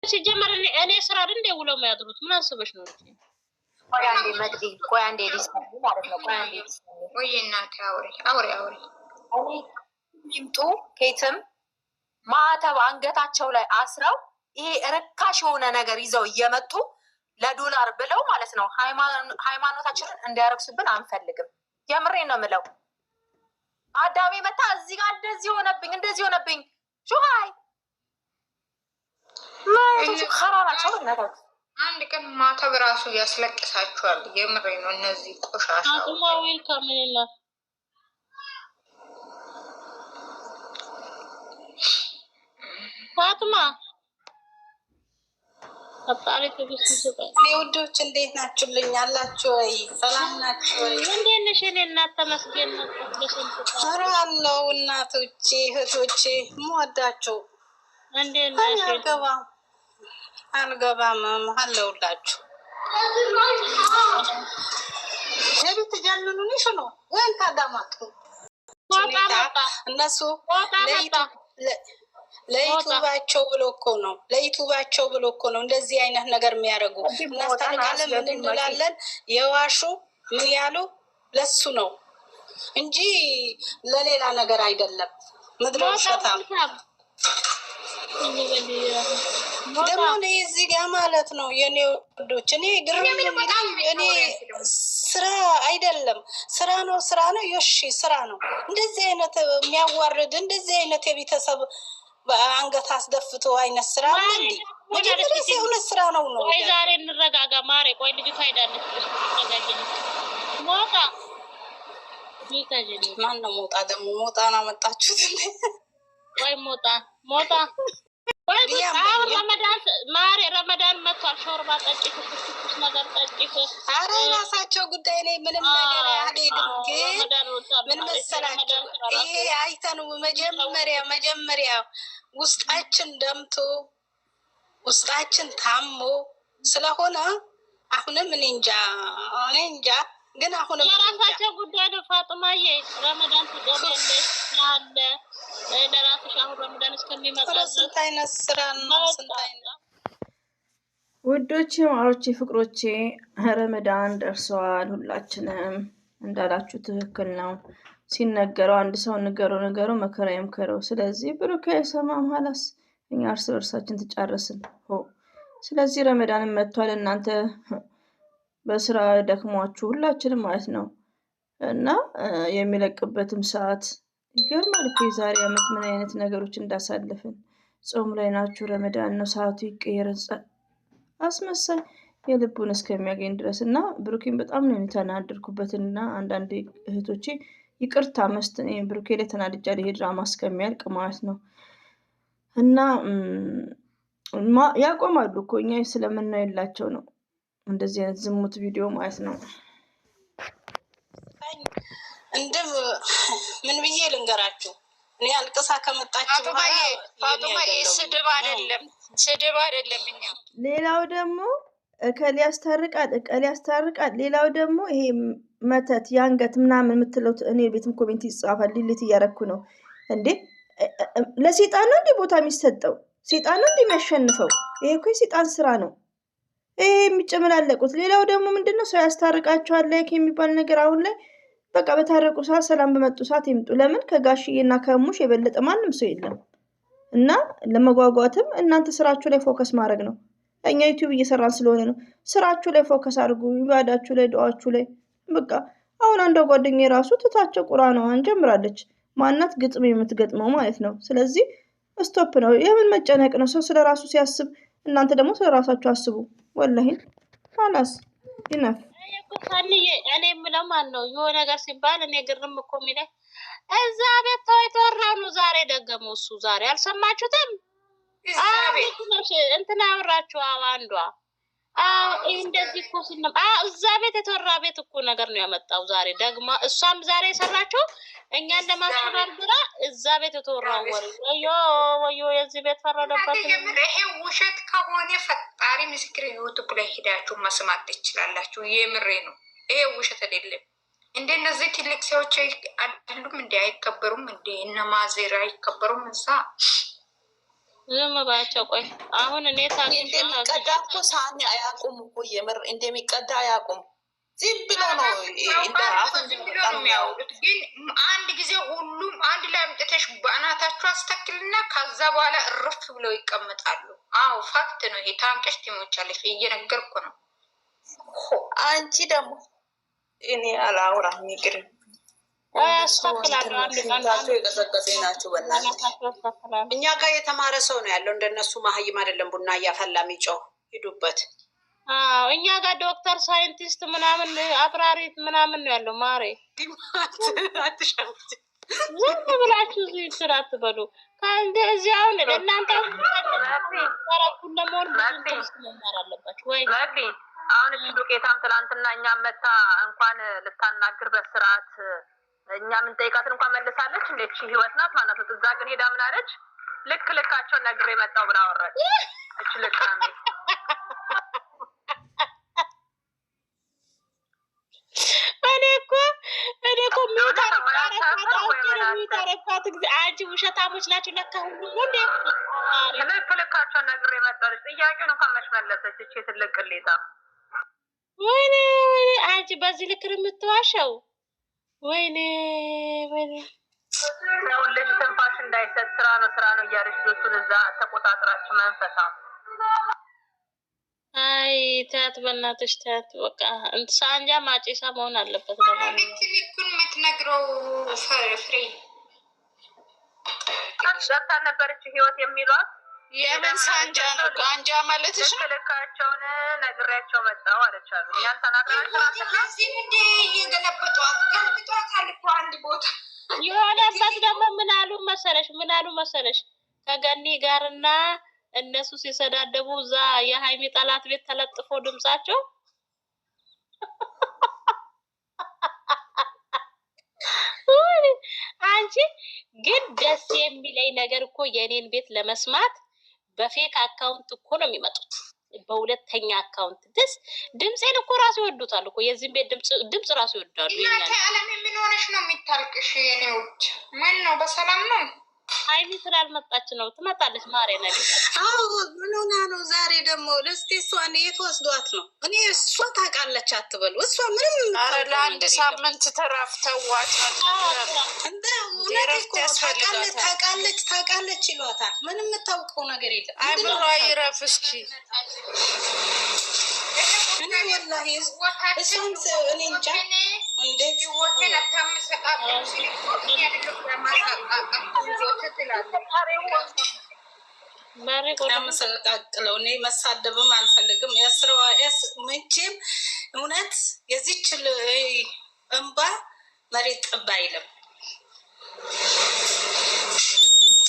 ሲጀመር እኔ ስራ አይደል እንደውለው የሚያድሩት ምን አስበሽ ነው እንጂ ቆይ አንዴ መጥዲ ቆይ አንዴ ዲስኩ ማለት ነው። ቆይ አንዴ ዲስኩ ወይ እናቴ አውሪ እኔ ይምጡ ከየትም ማተብ አንገታቸው ላይ አስረው ይሄ ርካሽ የሆነ ነገር ይዘው እየመጡ ለዶላር ብለው ማለት ነው ሃይማኖታችንን እንዲያረክሱብን አንፈልግም። የምሬን ነው የምለው። አዳሜ መታ እዚህ ጋር እንደዚህ ሆነብኝ ሹሃይ ማይቱ خرابቸው ነገር አንድ ቀን ማተብ ራሱ ያስለቅሳቸዋል። የምሬን ነው። እነዚህ ቆሻሻው አጥማዊል ካምንላ ፋጥማ አጣሪ ተብስሱ ውዶች እንዴት ናችሁልኝ? አላችሁ ወይ? ሰላም ናችሁ ወይ? እንዴት ነሽ? እኔ እናት ተመስገን ነው። ኧረ አለው እናቶቼ እህቶቼ የምወዳችሁ እንዴት ነሽ? አልገባም አለሁላችሁ። የቤት ጀንኑንሽ ነው ወይን ታዳማጡ እነሱ ለዩቱባቸው ብሎ እኮ ነው እንደዚህ አይነት ነገር የሚያደርጉ። እናስታርቃለን ምን እንላለን? የዋሹ ምን ያሉ ለሱ ነው እንጂ ለሌላ ነገር አይደለም። ምድረ ውሸታም ደግሞ እዚህ ጋር ማለት ነው የኔ ወዶች። እኔ ግርም እኔ ስራ አይደለም ስራ ነው yoshi ስራ ነው። እንደዚህ አይነት የሚያዋርድ እንደዚህ አይነት የቤተሰብ በአንገት አስደፍቶ አይነት ስራ ነው። መጀመሪያ ሲሆን ስራ ነው። ወይ ዛሬ እንረጋጋ ማሬ። ቆይ ልጅቷ ሄዳለች። ሞታ ማን ነው ሞታ? ደግሞ ሞታ ነው መጣችሁት እንዴ? ወይ ሞታ ረመዳን መጥቷል። ሾርባ ጠጪ፣ ትኩስ ነገር ጠጪ። ኧረ ራሳቸው ጉዳይ ላይ ምንም ነገር አልሄድም። ግን ምን መሰላችሁ? ይሄ አይተን መጀመሪያ ውስጣችን ደምቶ ውስጣችን ታሞ ስለሆነ አሁንም እኔ እንጃ ግን አሁንም የራሳቸው ጉዳይ ነው። ፋጥማዬ ረመዳን ትቆያለሽ ያለ ለራስሽ አሁን ረመዳን እስከሚመጣ ስንት አይነት ስራ ነው። ስንት አይነት ውዶቼ፣ ማሮቼ፣ ፍቅሮቼ ረመዳን ደርሰዋል። ሁላችንም እንዳላችሁ ትክክል ነው። ሲነገረው አንድ ሰው ነገረው መከራ ይምከረው። ስለዚህ ብሩክ አይሰማም ሀላስ እኛ እርስ በርሳችን ተጫረስን። ስለዚህ ረመዳንም መጥቷል። እናንተ በስራ ደክሟችሁ ሁላችንም ማለት ነው እና የሚለቅበትም ሰዓት ይገርማል እኮ የዛሬ ዓመት ምን አይነት ነገሮች እንዳሳለፍን። ጾም ላይ ናችሁ፣ ረመዳን ነው፣ ሰዓቱ ይቀየራል። አስመሳይ የልቡን እስከሚያገኝ ድረስ እና ብሩኬን በጣም ነው የተናደድኩበትና አንዳንድ እህቶቼ ይቅርታ መስጠት ብሩኬ ላይ ተናድጃለሁ። ይሄ ድራማ እስከሚያልቅ ማለት ነው እና ያቆማሉ እኮ እኛ ስለምናይላቸው ነው እንደዚህ አይነት ዝሙት ቪዲዮ ማለት ነው። እንደም ምን ብዬ ልንገራችሁ? እኔ አልቅሳ ከመጣችሁ ፋጡማዬ ስድብ አይደለም እኛ ሌላው ደግሞ እከሌ ያስታርቃል። ሌላው ደግሞ ይሄ መተት የአንገት ምናምን የምትለው እኔ ቤትም ኮሜንት ይጻፋል። ሊሊት እያረኩ ነው እንዴ? ለሴጣን ነው እንዴ ቦታ የሚሰጠው? ሴጣን ነው እንዴ የሚያሸንፈው? ይሄ እኮ የሴጣን ስራ ነው ይሄ የሚጨመላለቁት። ሌላው ደግሞ ምንድነው ሰው ያስታርቃቸዋል ላይክ የሚባል ነገር አሁን ላይ በቃ በታረቁ ሰዓት ሰላም በመጡ ሰዓት ይምጡ። ለምን ከጋሽዬና ከሙሽ የበለጠ ማንም ሰው የለም። እና ለመጓጓትም እናንተ ስራችሁ ላይ ፎከስ ማድረግ ነው። እኛ ዩቲዩብ እየሰራን ስለሆነ ነው። ስራችሁ ላይ ፎከስ አድርጉ፣ ይባዳችሁ ላይ፣ ዱዓችሁ ላይ። በቃ አሁን አንዷ ጓደኛዬ ራሱ ትታቸው ቁርአኗን ጀምራለች። ማናት ግጥም የምትገጥመው ማለት ነው። ስለዚህ ስቶፕ ነው። የምን መጨነቅ ነው? ሰው ስለራሱ ሲያስብ እናንተ ደግሞ ስለራሳችሁ አስቡ። ወላሂ ኻላስ ይነፍ እኔ የምለው ማን ነው የሆነ ነገር ሲባል እኔ ግርም እኮ የሚለኝ እዛ ቤት ተወራው ነው። ዛሬ ደገመው እሱ። ዛሬ አልሰማችሁትም? እንትና ያወራችሁ አንዷ እንደዚህ እኮ ሲነም እዛ ቤት የተወራ ቤት እኮ ነገር ነው ያመጣው ዛሬ ደግሞ እሷም ዛሬ የሰራችው እኛን ለማስተባበር ብላ እዛ ቤት የተወራው ወሬ ወዮ የዚህ ቤት ፈረደበት። ይሄ ውሸት ከሆነ ፈጣሪ ምስክር ዩቱብ ላይ ሄዳችሁ መስማት ትችላላችሁ። የምሬ ነው። ይሄ ውሸት አይደለም። እንደነዚህ ትልቅ ሰዎች አይደሉም እንዴ? አይከበሩም እንዴ? እነ ማዜራ አይከበሩም? እዛ ዝም ባቸው። ቆይ አሁን እኔ እንደሚቀዳ እኮ ሳኒ አያውቁም እኮ የምር እንደሚቀዳ አያውቁም። ዝም ብሎ ነው ዝም ብሎ ነው የሚያወሩት። ግን አንድ ጊዜ ሁሉም አንድ ላይ አምጥተሽ በአናታችሁ አስተክልና ከዛ በኋላ እርፍ ብለው ይቀመጣሉ። አዎ ፋክት ነው ይሄ። ታንቀሽ ትሞቻለሽ፣ እየነገርኩ ነው። አንቺ ደግሞ እኔ አላውራም ይቅር። የቀሰቀሴ ናቸው። እኛ ጋር የተማረ ሰው ነው ያለው። እንደነሱ መሀይም አይደለም። ቡና እያፈላ የሚጮህ ሂዱበት። እኛ ጋር ዶክተር፣ ሳይንቲስት ምናምን አብራሪት ምናምን ነው ያለው። ማሬ ዝም ብላችሁ እዚህ ስራ አትበሉ። ከእንደዚህ አሁን እናንተ ረኩን ለመሆን ብዙ መማር አለባችሁ ወይ? አሁን እቺ ዱቄታም ትላንትና እኛ መታ እንኳን ልታናግር በስርዓት እኛ ምን ጠይቃትን እንኳን መልሳለች። እንዴት ህይወት ናት ማለት ነው። እዛ ግን ሄዳ ምን አለች? ልክ ልካቸውን ነግሬ መጣው ብላ አወራች። እቺ ልካም እኔ እኮ ሚታረኳት ጊዜ አንቺ ውሸታሞች ናቸው ለካ ሁሉ እንዴ ልክ ልካቸውን ነግሬ መጣለች። ጥያቄውን እንኳን መች መለሰች። እቺ ትልቅ ቅሌታ። ወይኔ አንቺ በዚህ ልክ ነው የምትዋሸው? ወይኔ ሰው ልጅ ትንፋሽ እንዳይሰጥ ስራ ነው እያለች ልጆቹን እዛ ተቆጣጥራችሁ መንፈሳ። አይ ተያት፣ በእናትሽ ተያት። በቃ ሳንጃ ማጪሳ መሆን አለበት። ልኩን የምትነግረው ፍሬ ገብታ ነበረች ህይወት የሚሏት የምን ሳንጃ ነው? አንጃ ማለትሽ ነው? ልካቸውን ነግሬያቸው መጣው አለቻሉ። እኛን ተናግራችሁ እዚህ እንደ እየገለበጧት ገልብጧታል እኮ አንድ ቦታ የሆነበት ደግሞ ምን አሉ መሰለሽ ከገኒ ጋርና እነሱ ሲሰዳደቡ እዛ የሃይሚ ጠላት ቤት ተለጥፎ ድምጻቸው አንቺ ግን ደስ የሚለኝ ነገር እኮ የኔን ቤት ለመስማት በፌክ አካውንት እኮ ነው የሚመጡት። በሁለተኛ አካውንት ድምጼን እኮ ራሱ ይወዱታል እኮ። የዚህም ቤት ድምጽ ራሱ ይወዳሉ። እናቴ አለም ምን ሆነሽ ነው የሚታልቅሽ? የኔ ውድ ምን ነው? በሰላም ነው? አይኒ ስላልመጣች ነው። ትመጣለች። ማሬ ነው። አዎ ምን ሆና ነው ዛሬ ደግሞ? ለስቲ እሷን የት ወስዷት ነው? እኔ እሷ ታውቃለች አትበሉ። እሷ ምንም ለአንድ ሳምንት ተራፍተዋት ታውቃለች ይሏታል። ምንም የምታውቀው ነገር የለም። አይምሯ ይረፍ እስኪ። እኔ ወላሂ እሷን እኔ እንጃ እንዴት መሰቃቅለው። እኔ መሳደብም አልፈልግም። መቼም እውነት የዚች እንባ መሬት ጠብ አይልም፣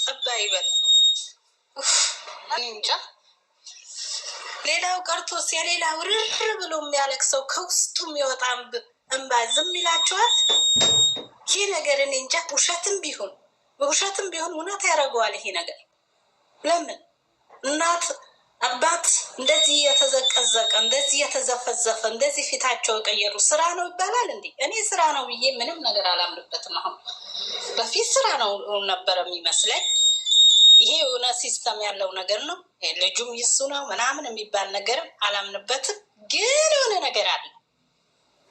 ጠብ አይበል። እኔ እንጃ። ሌላው ቀርቶስ የሌላው ርር ብሎ የሚያለቅሰው ከውስጡ የሚወጣ እንባ ዝም ይላቸዋል። ይህ ነገር እኔ እንጃ። ውሸትም ቢሆን እውነት ያደርገዋል ይሄ ነገር። ለምን እናት አባት እንደዚህ የተዘቀዘቀ እንደዚህ የተዘፈዘፈ እንደዚህ ፊታቸው የቀየሩ ስራ ነው ይባላል እንዴ? እኔ ስራ ነው ብዬ ምንም ነገር አላምንበትም። አሁን በፊት ስራ ነው ነበር የሚመስለኝ። ይሄ የሆነ ሲስተም ያለው ነገር ነው። ልጁም ይሱ ነው ምናምን የሚባል ነገርም አላምንበትም። ግን የሆነ ነገር አለ።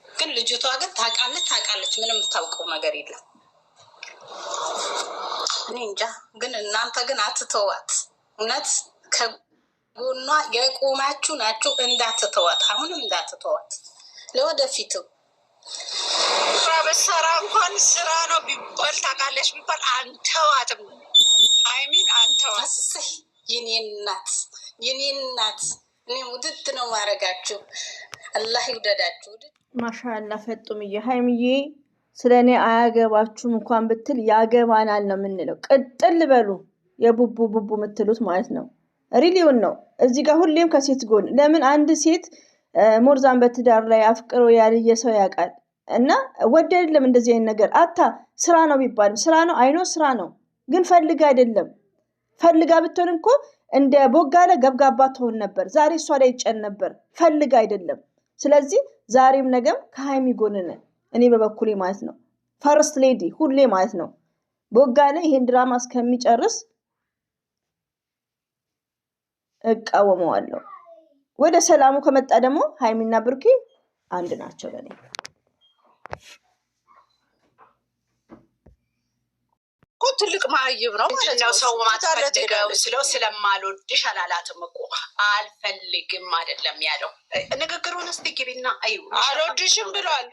ግን ልጅቷ ግን ታውቃለች። ምንም የምታውቀው ነገር የለም። እኔ እንጃ። ግን እናንተ ግን አትተዋት። እውነት ከጎኗ የቆማችሁ ናችሁ። እንዳትተዋት፣ አሁንም እንዳትተዋት። ለወደፊቱ በሰራ እንኳን ስራ ነው ቢባል ታውቃለች ቢባል አንተዋትም። አይሚን አንተዋት። የኔ እናት እኔ ውድድ ነው ማድረጋችሁ። አላህ ይውደዳችሁ። ማሻአላ ፈጡምዬ ሀይሚዬ ስለ እኔ አያገባችሁም እንኳን ብትል ያገባናል ነው የምንለው። ቅጥል በሉ የቡቡ ቡቡ የምትሉት ማለት ነው። ሪሊውን ነው እዚህ ጋር ሁሌም ከሴት ጎን። ለምን አንድ ሴት ሞርዛን በትዳር ላይ አፍቅሮ ያልየ ሰው ያውቃል። እና ወደ አይደለም እንደዚህ አይነት ነገር አታ ስራ ነው ቢባልም ስራ ነው አይኖ ስራ ነው፣ ግን ፈልጋ አይደለም። ፈልጋ ብትሆን እኮ እንደ ቦጋለ ገብጋባ ትሆን ነበር። ዛሬ እሷ ላይ ይጨን ነበር። ፈልጋ አይደለም። ስለዚህ ዛሬም ነገም ከሀይሚ ጎን ነን። እኔ በበኩሌ ማለት ነው። ፈርስት ሌዲ ሁሌ ማለት ነው። ቦጋለ ይሄን ድራማ እስከሚጨርስ እቃወመዋለሁ። ወደ ሰላሙ ከመጣ ደግሞ ሀይሚና ብሩኬ አንድ ናቸው ለኔ። እኮ ትልቅ ማህይብ ነው ማለት ነው። ሰው ማትፈልገው ስለው ስለማልወድሽ አላላትም እኮ አልፈልግም አይደለም ያለው። ንግግሩን እስቲ ግቢና አዩ። አልወድሽም ብሏል።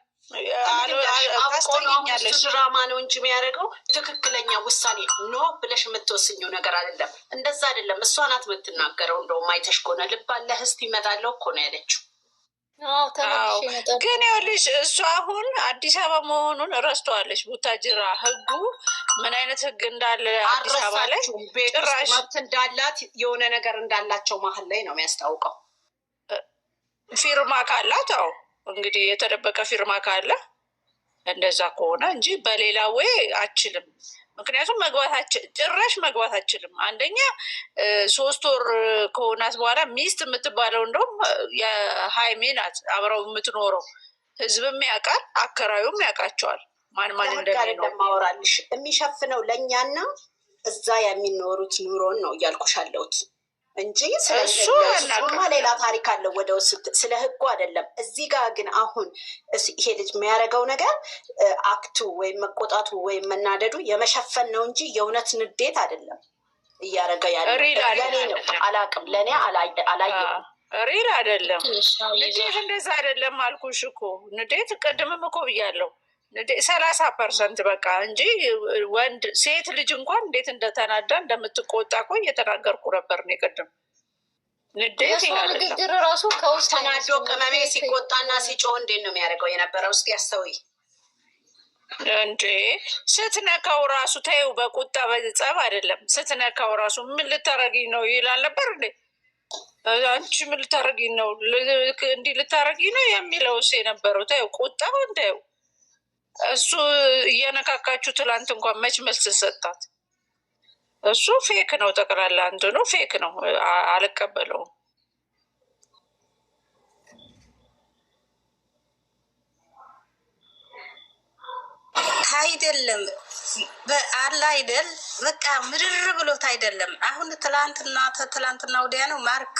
ታስጠኛለሽ። ድራማ ነው እንጂ የሚያደርገው ትክክለኛ ውሳኔ ኖ ብለሽ የምትወስኘው ነገር አይደለም። እንደዛ አይደለም። እሷ ናት የምትናገረው። እንደውም አይተሽ ከሆነ ልብ አለህ እስቲ እመጣለሁ እኮ ነው ያለችው። ግን ይኸውልሽ እሷ አሁን አዲስ አበባ መሆኑን ረስተዋለች። ቡታጅራ ህጉ ምን አይነት ህግ እንዳለ አዲስ አበባ ላይ ጭራሽ መብት እንዳላት የሆነ ነገር እንዳላቸው መሀል ላይ ነው የሚያስታውቀው። ፊርማ ካላት አዎ እንግዲህ የተደበቀ ፊርማ ካለ እንደዛ ከሆነ እንጂ በሌላ ወይ አችልም። ምክንያቱም ጭራሽ መግባት አችልም። አንደኛ 3 ወር ከሆናት በኋላ ሚስት የምትባለው እንደውም የሀይሜ ናት አብረው የምትኖረው። ህዝብም ያውቃል፣ አከራዩም ያውቃቸዋል ማን እንደማወራልሽ። የሚሸፍነው ለእኛና እዛ የሚኖሩት ኑሮን ነው እያልኩሽ አለሁት እንጂ ስለሱማ ሌላ ታሪክ አለው ወደ ውስጥ ስለ ህጉ አይደለም። እዚህ ጋር ግን አሁን ይሄ ልጅ የሚያደርገው ነገር አክቱ ወይም መቆጣቱ ወይም መናደዱ የመሸፈን ነው እንጂ የእውነት ንዴት አይደለም እያደረገ ያለ ለኔ ነው። አላቅም ለእኔ አላየሁም። ሪል አይደለም ንዴት፣ እንደዛ አይደለም አልኩሽ እኮ ንዴት። ቅድምም እኮ ብያለሁ 30% በቃ እንጂ ወንድ ሴት ልጅ እንኳን እንዴት እንደተናዳ እንደምትቆጣ እኮ እየተናገርኩ ነበር እኔ ቅድም። ንዴት ንግግር ራሱ ከውስጥ ተናዶ ቅመሜ ሲቆጣና ሲጮህ እንዴት ነው የሚያደርገው የነበረው? እስቲ ያስተውይ እንዴ። ስትነካው ራሱ ተይው፣ በቁጣ በጸብ አይደለም። ስትነካው ራሱ ምን ልታረጊኝ ነው ይላል ነበር እንዴ። አንቺ ምን ልታረጊኝ ነው እንዲህ ልታረጊኝ ነው የሚለው የነበረው። ተይው ቁጣው እንደው እሱ እየነካካችሁ ትላንት እንኳን መች መልስ ሰጣት? እሱ ፌክ ነው፣ ጠቅላላ እንትኑ ፌክ ነው። አልቀበለውም። አይደለም አለ አይደል? በቃ ምድር ብሎት አይደለም። አሁን ትላንትና ወዲያ ነው ማርክ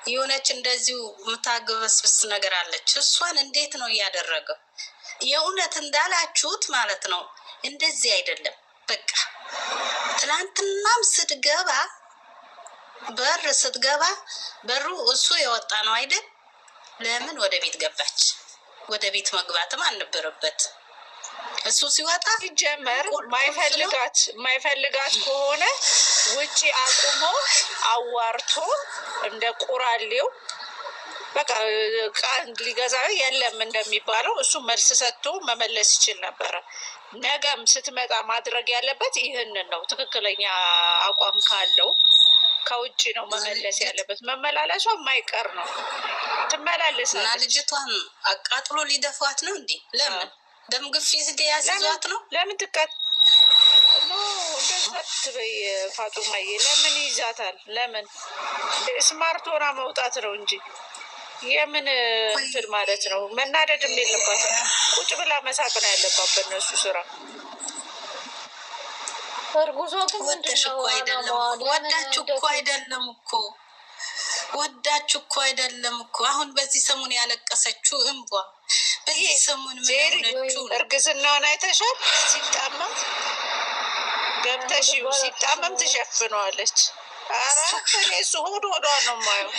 የሆነች እንደዚሁ የምታገበስብስ ነገር አለች። እሷን እንዴት ነው እያደረገው? የእውነት እንዳላችሁት ማለት ነው። እንደዚህ አይደለም። በቃ ትላንትናም ስትገባ በሩ እሱ የወጣ ነው አይደል? ለምን ወደ ቤት ገባች? ወደ ቤት መግባትም አልነበረበት። እሱ ሲወጣ ሲጀመር ማይፈልጋት ከሆነ ውጪ አቁሞ አዋርቶ እንደ ቁራሌው በቃ ቃል ሊገዛ የለም እንደሚባለው እሱ መልስ ሰጥቶ መመለስ ይችል ነበረ። ነገም ስትመጣ ማድረግ ያለበት ይህንን ነው። ትክክለኛ አቋም ካለው ከውጭ ነው መመለስ ያለበት። መመላለሷ የማይቀር ነው። ትመላለሳለች። እና ልጅቷን አቃጥሎ ሊደፏት ነው እንዴ? ለምን ደም ግፊት ያስይዟት ነው? ለምን ትበይ ፋጡማዬ፣ ለምን ይዛታል? ለምን ስማርት ሆና መውጣት ነው እንጂ የምን እንትን ማለት ነው። መናደድም የለባትም። ቁጭ ብላ መሳቅ ነው ያለባት በእነሱ ስራ። እርጉዞ ግን ወዳችሁ እኮ አይደለም እኮ አሁን በዚህ ሰሞን ያለቀሰችው እንቧ በዚህ ሰሞን ምን ሆነችው? እርግዝናውን አይተሻል? ሲጣመም ገብተሽ ሲጣመም ትሸፍነዋለች። ኧረ እኔ እሱ ሆዷ ነው የማየው።